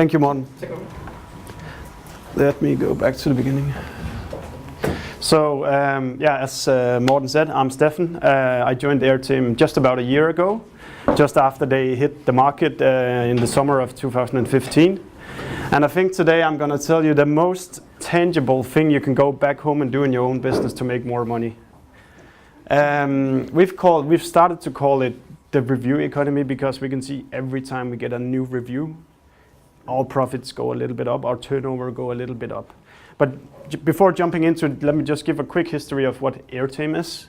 Thank you, Morten. Let me go back to the beginning. So, as Morten said, I'm Steffen. I joined Airtame just about a year ago, just after they hit the market in the summer of 2015. And I think today I'm going to tell you the most tangible thing you can go back home and do in your own business to make more money. We've started to call it the review economy because we can see every time we get a new review, our profits go a little bit up, our turnover go a little bit up. But before jumping into it, let me just give a quick history of what Airtame is.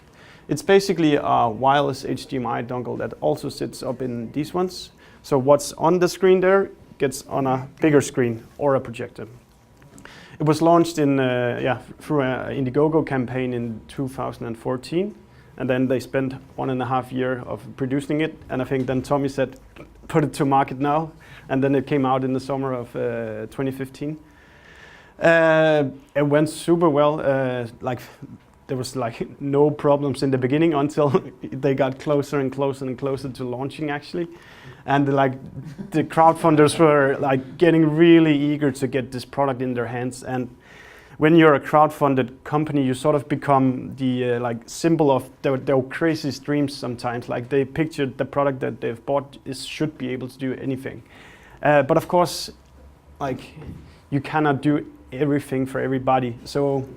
It's basically a wireless HDMI dongle that also sits up in these ones. So what's on the screen there gets on a bigger screen or a projector. It was launched in through an Indiegogo campaign in 2014, and then they spent 1.5 years of producing it. And I think then Tommy said, put it to market now, and then it came out in the summer of 2015. It went super well. There was no problems in the beginning until they got closer and closer and closer to launching actually. And the crowdfunders were getting really eager to get this product in their hands. And when you're a crowdfunded company, you sort of become the symbol of their crazy dreams sometimes. Like they pictured the product that they've bought should be able to do anything. But of course, you cannot do everything for everybody. So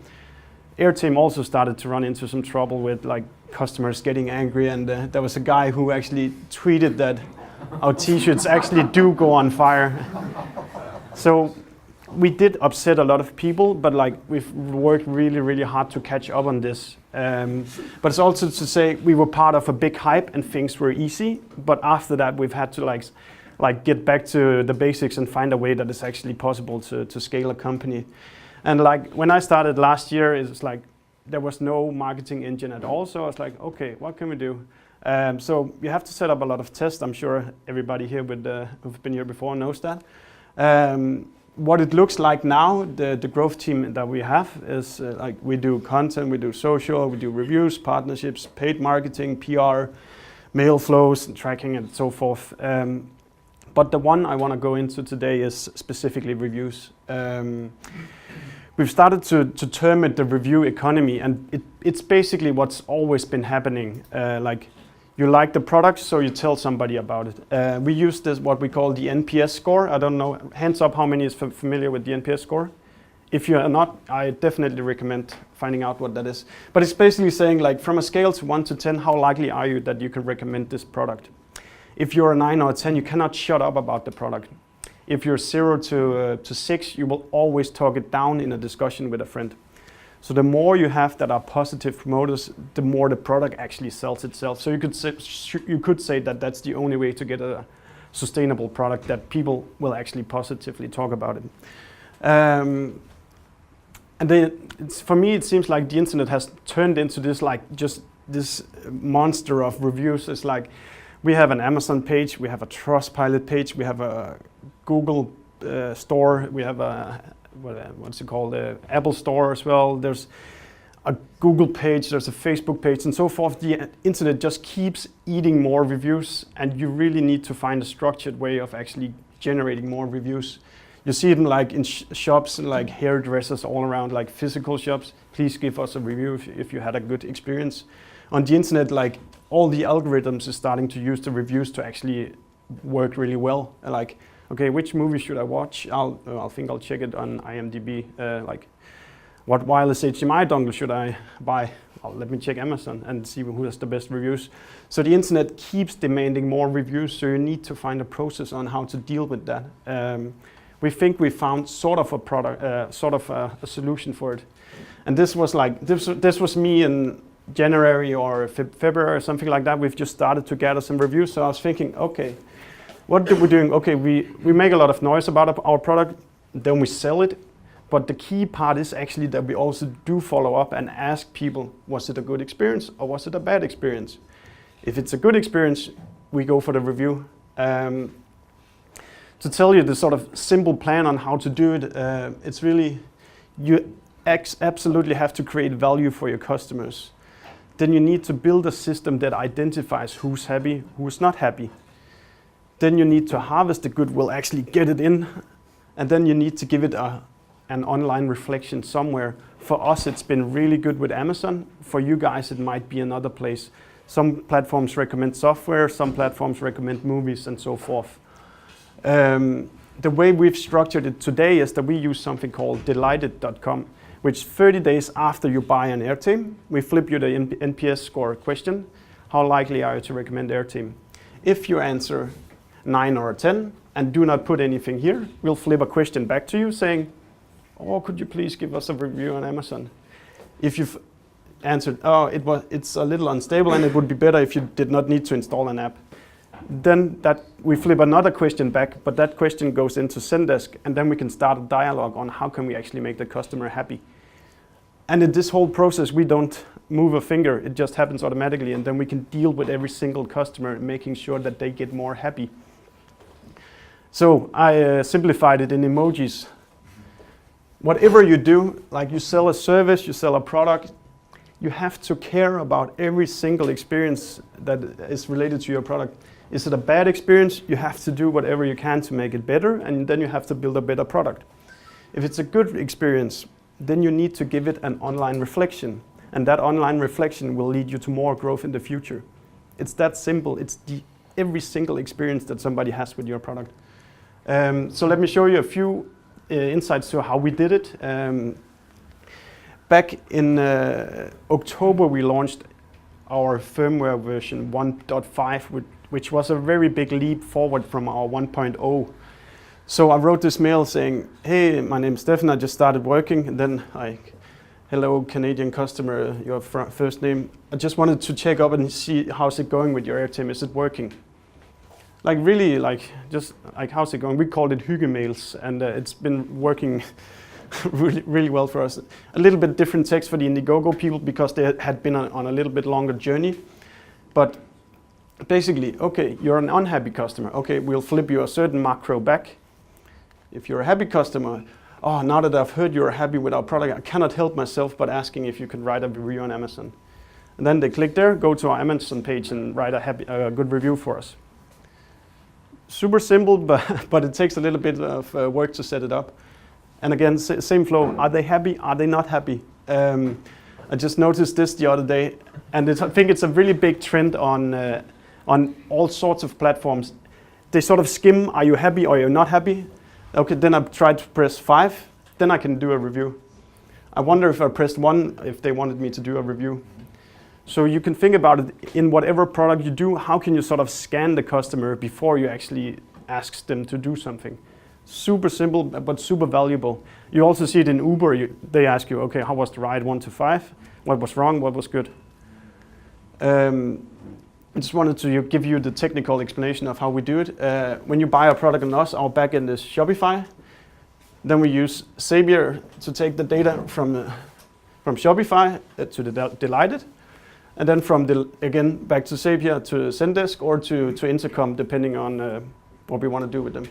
Airtame also started to run into some trouble with customers getting angry, and there was a guy who actually tweeted that our t-shirts actually do go on fire. So we did upset a lot of people, but we've worked really, really hard to catch up on this. But it's also to say we were part of a big hype and things were easy, but after that we've had to get back to the basics and find a way that is actually possible to scale a company. And when I started last year, it's there was no marketing engine at all. So I was like, okay, what can we do? So you have to set up a lot of tests. I'm sure everybody here who've been here before knows that. What it looks like now, the growth team that we have is we do content, we do social, we do reviews, partnerships, paid marketing, PR, mail flows, tracking, and so forth. But the one I want to go into today is specifically reviews. We've started to term it the review economy, and it's basically what's always been happening. You like the product, so you tell somebody about it. We use this, what we call the NPS score. I don't know, hands up how many is familiar with the NPS score? If you are not, I definitely recommend finding out what that is. But it's basically saying from a scale to 1 to 10, how likely are you that you can recommend this product? If you're a 9 or a 10, you cannot shut up about the product. If you're 0 to 6, you will always talk it down in a discussion with a friend. So the more you have that are positive promoters, the more the product actually sells itself. So you could say that that's the only way to get a sustainable product, that people will actually positively talk about it. And for me, it seems like the internet has turned into this just this monster of reviews. It's we have an Amazon page, we have a Trustpilot page, we have a Google store, we have a what's it called, the Apple store as well. There's a Google page, there's a Facebook page, and so forth. The internet just keeps eating more reviews, and you really need to find a structured way of actually generating more reviews. You see it in shops, hairdressers all around, physical shops. Please give us a review if you had a good experience. On the internet, all the algorithms is starting to use the reviews to actually work really well. Okay, which movie should I watch? I think I'll check it on IMDb. What wireless HDMI dongle should I buy? Let me check Amazon and see who has the best reviews. So the internet keeps demanding more reviews, so you need to find a process on how to deal with that. We think we found sort of a product, a solution for it. And this was this was me in January or February or something like that. We've just started to gather some reviews. So I was thinking, okay, what are we doing? Okay, we make a lot of noise about our product, then we sell it. But the key part is actually that we also do follow up and ask people, was it a good experience or was it a bad experience? If it's a good experience, we go for the review. To tell you the sort of simple plan on how to do it, it's really, you absolutely have to create value for your customers. Then you need to build a system that identifies who's happy, who's not happy. Then you need to harvest the goodwill, actually get it in, and then you need to give it an online reflection somewhere. For us, it's been really good with Amazon. For you guys, it might be another place. Some platforms recommend software, some platforms recommend movies, and so forth. The way we've structured it today is that we use something called delighted.com, which 30 days after you buy an Airtame, we flip you the NPS score question. How likely are you to recommend Airtame? If you answer 9 or 10 and do not put anything here, we'll flip a question back to you saying, oh, could you please give us a review on Amazon? If you've answered, oh, it's a little unstable and it would be better if you did not need to install an app, then we flip another question back, but that question goes into Zendesk, and then we can start a dialogue on how can we actually make the customer happy. And in this whole process, we don't move a finger, it just happens automatically, and then we can deal with every single customer, making sure that they get more happy. So I simplified it in emojis. Whatever you do, like you sell a service, you sell a product, you have to care about every single experience that is related to your product. Is it a bad experience? You have to do whatever you can to make it better, and then you have to build a better product. If it's a good experience, then you need to give it an online reflection, and that online reflection will lead you to more growth in the future. It's that simple. It's every single experience that somebody has with your product. So let me show you a few insights to how we did it. Back in October, we launched our firmware version 1.5, which was a very big leap forward from our 1.0. So I wrote this mail saying, hey, my name is Steffen, I just started working, and then hello, Canadian customer, your first name. I just wanted to check up and see how's it going with your Airtame, is it working? Like really, just how's it going? We called it hygge mails, and it's been working really well for us. A little bit different text for the Indiegogo people because they had been on a little bit longer journey. But basically, okay, you're an unhappy customer. Okay, we'll flip you a certain macro back. If you're a happy customer, oh, now that I've heard you're happy with our product, I cannot help myself but asking if you could write a review on Amazon. And then they click there, go to our Amazon page and write a good review for us. Super simple, but it takes a little bit of work to set it up. And again, same flow. Are they happy? Are they not happy? I just noticed this the other day, and I think it's a really big trend on all sorts of platforms. They sort of skim, are you happy or you're not happy? Okay, then I tried to press 5, then I can do a review. I wonder if I pressed 1, if they wanted me to do a review. So you can think about it in whatever product you do, how can you sort of scan the customer before you actually ask them to do something? Super simple, but super valuable. You also see it in Uber. They ask you, okay, how was the ride 1 to 5? What was wrong? What was good? I just wanted to give you the technical explanation of how we do it. When you buy a product on us, our backend is Shopify. Then we use Zapier to take the data from Shopify to the Delighted. And then again, back to Zapier to Zendesk or to Intercom, depending on what we want to do with them.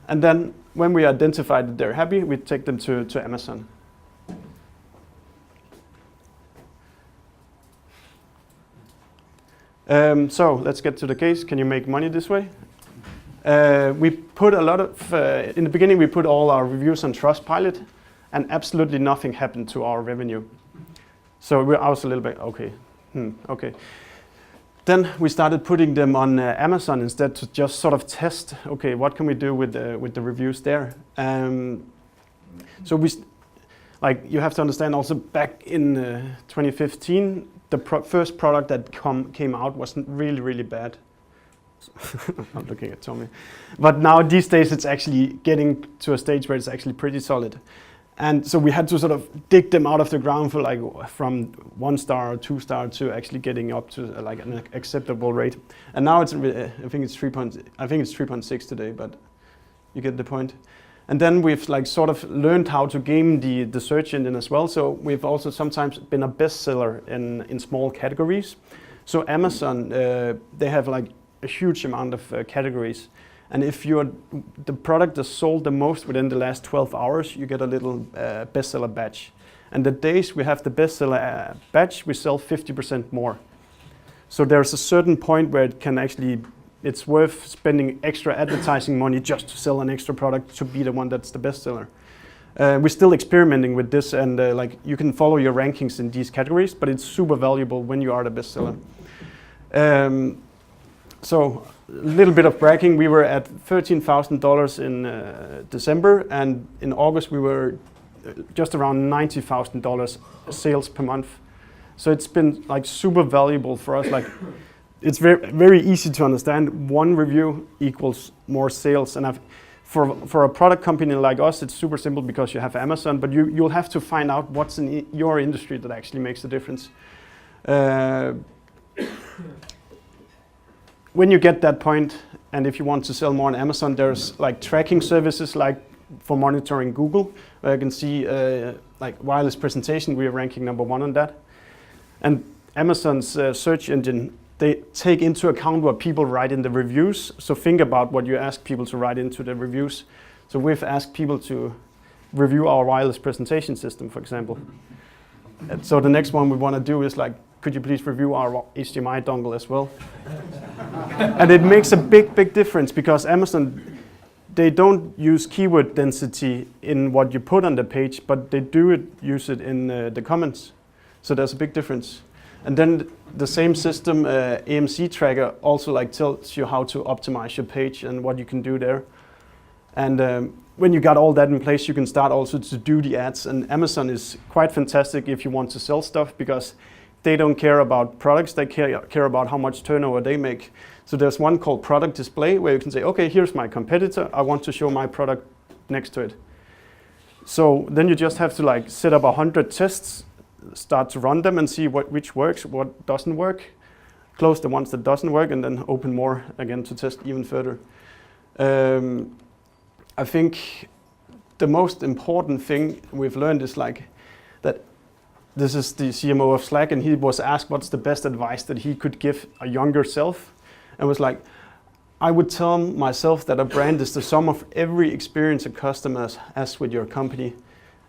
And then when we identify that they're happy, we take them to Amazon. So let's get to the case. Can you make money this way? We put a lot of, in the beginning we put all our reviews on Trustpilot, and absolutely nothing happened to our revenue. So I was a little bit, okay. Then we started putting them on Amazon instead to just sort of test, okay, what can we do with the reviews there? So you have to understand also back in 2015, the first product that came out was really, really bad. I'm looking at Tommy. But now these days it's actually getting to a stage where it's actually pretty solid. And so we had to sort of dig them out of the ground for from 1 star or 2 star to actually getting up to an acceptable rate. And now it's I think it's 3.6 today, but you get the point. And then we've sort of learned how to game the search engine as well. So we've also sometimes been a bestseller in small categories. So Amazon, they have a huge amount of categories. And if you're the product that's sold the most within the last 12 hours, you get a little bestseller badge. And the days we have the bestseller badge, we sell 50% more. So there's a certain point where it can actually it's worth spending extra advertising money just to sell an extra product to be the one that's the best seller. We're still experimenting with this, and like you can follow your rankings in these categories, but it's super valuable when you are the best seller. So a little bit of bragging, we were at $13,000 in December, and in August we were just around $90,000 sales per month. So it's been like super valuable for us. Like it's very, very easy to understand. One review equals more sales, and for a product company like us, it's super simple because you have Amazon, but you'll have to find out what's in your industry that actually makes a difference. When you get that point, and if you want to sell more on Amazon, there's like tracking services like for monitoring Google, where you can see like wireless presentation, we are ranking #1 on that. And Amazon's search engine, they take into account what people write in the reviews. So think about what you ask people to write into the reviews. So we've asked people to review our wireless presentation system, for example. And so the next one we want to do is like, could you please review our HDMI dongle as well? And it makes a big difference because Amazon, they don't use keyword density in what you put on the page, but they do use it in the comments. So there's a big difference. And then the same system, AMC tracker, also like tells you how to optimize your page and what you can do there. And when you got all that in place, you can start also to do the ads. And Amazon is quite fantastic if you want to sell stuff because they don't care about products, they care about how much turnover they make. So there's one called product display where you can say, okay, here's my competitor, I want to show my product next to it. So then you just have to like set up 100 tests, start to run them and see which works, what doesn't work, close the ones that doesn't work, and then open more again to test even further. I think the most important thing we've learned is like that this is the CMO of Slack, and he was asked what's the best advice that he could give a younger self, and was like, I would tell myself that a brand is the sum of every experience a customer has with your company,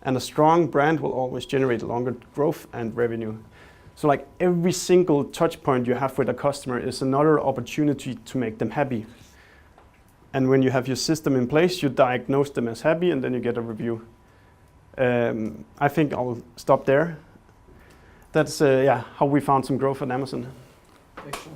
and a strong brand will always generate longer growth and revenue. So like every single touch point you have with a customer is another opportunity to make them happy. And when you have your system in place, you diagnose them as happy and then you get a review. I think I'll stop there. That's how we found some growth on Amazon. Excellent.